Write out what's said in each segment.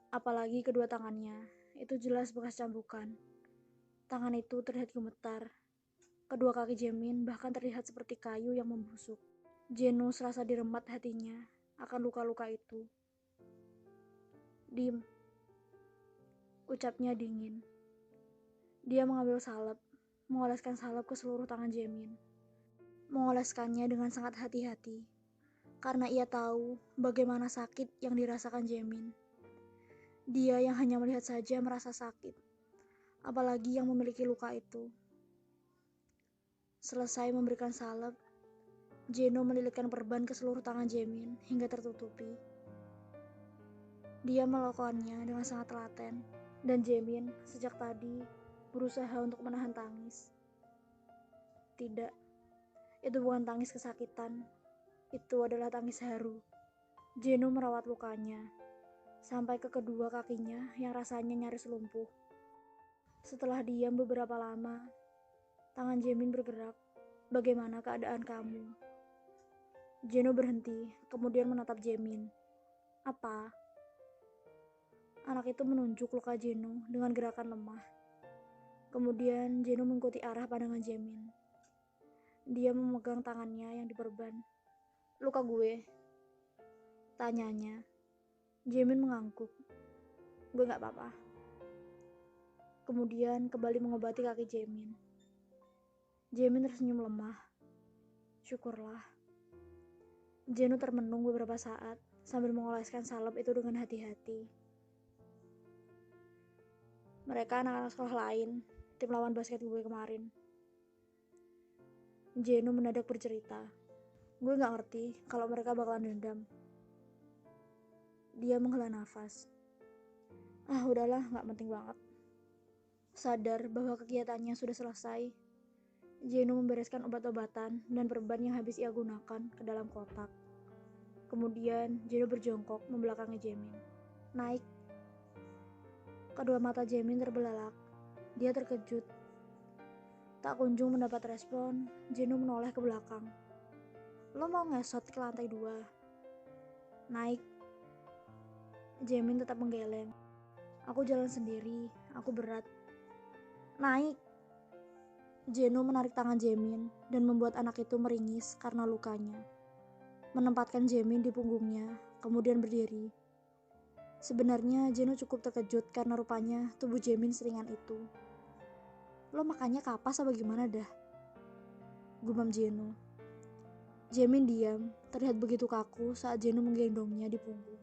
Apalagi kedua tangannya, itu jelas bekas cambukan. Tangan itu terlihat gemetar. Kedua kaki Jaemin bahkan terlihat seperti kayu yang membusuk. Jeno serasa diremat hatinya akan luka-luka itu. "Dim," ucapnya dingin. Dia mengambil salep, mengoleskan salep ke seluruh tangan Jaemin. Mengoleskannya dengan sangat hati-hati, karena ia tahu bagaimana sakit yang dirasakan Jaemin. Dia yang hanya melihat saja merasa sakit, apalagi yang memiliki luka itu. Selesai memberikan salep, Jeno melilitkan perban ke seluruh tangan Jaemin hingga tertutupi. Dia melakukannya dengan sangat telaten, dan Jaemin sejak tadi berusaha untuk menahan tangis. Tidak, itu bukan tangis kesakitan, itu adalah tangis haru. Jeno merawat lukanya, sampai ke kedua kakinya yang rasanya nyaris lumpuh. Setelah diam beberapa lama, tangan Jaemin bergerak. "Bagaimana keadaan kamu?" Jeno berhenti, kemudian menatap Jaemin. "Apa?" Anak itu menunjuk luka Jeno dengan gerakan lemah. Kemudian Jeno mengikuti arah pandangan Jaemin. Dia memegang tangannya yang diperban. "Luka gue?" tanyanya. Jaemin mengangguk. "Gue gak apa-apa." Kemudian kembali mengobati kaki Jaemin. Jaemin tersenyum lemah. "Syukurlah." Jeno termenung beberapa saat sambil mengoleskan salep itu dengan hati-hati. "Mereka anak-anak sekolah lain, tim lawan basket gue kemarin." Jeno mendadak bercerita. "Gue gak ngerti kalau mereka bakalan dendam." Dia menghela nafas. Udahlah, gak penting banget." Sadar bahwa kegiatannya sudah selesai, Jeno membereskan obat-obatan dan perban yang habis ia gunakan ke dalam kotak. Kemudian Jeno berjongkok membelakangi Jaemin. "Naik." Kedua mata Jaemin terbelalak. Dia terkejut. Tak kunjung mendapat respon, Jeno menoleh ke belakang. "Lo mau ngesot ke lantai 2? "Naik." Jaemin tetap menggeleng. "Aku jalan sendiri, aku berat." "Naik." Jeno menarik tangan Jaemin dan membuat anak itu meringis karena lukanya. Menempatkan Jaemin di punggungnya, kemudian berdiri. Sebenarnya Jeno cukup terkejut karena rupanya tubuh Jaemin seringan itu. "Lo makannya kapas apa gimana dah?" gumam Jeno. Jaemin diam, terlihat begitu kaku saat Jeno menggendongnya di punggung.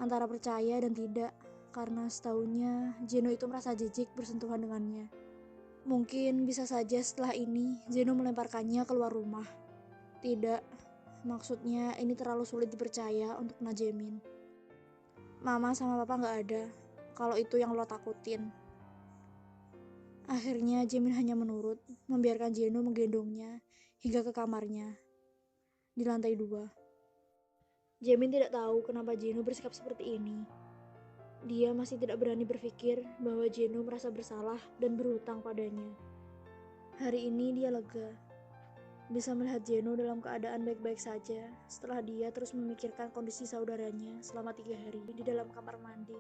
Antara percaya dan tidak, karena setahunya Jeno itu merasa jijik bersentuhan dengannya. Mungkin bisa saja setelah ini Jeno melemparkannya keluar rumah. Tidak, maksudnya ini terlalu sulit dipercaya untuk Jaemin. "Mama sama papa gak ada, kalau itu yang lo takutin." Akhirnya Jaemin hanya menurut, membiarkan Jeno menggendongnya hingga ke kamarnya di lantai 2. Jaemin tidak tahu kenapa Jeno bersikap seperti ini. Dia masih tidak berani berpikir bahwa Jeno merasa bersalah dan berhutang padanya. Hari ini dia lega, bisa melihat Jeno dalam keadaan baik-baik saja setelah dia terus memikirkan kondisi saudaranya selama 3 hari di dalam kamar mandi.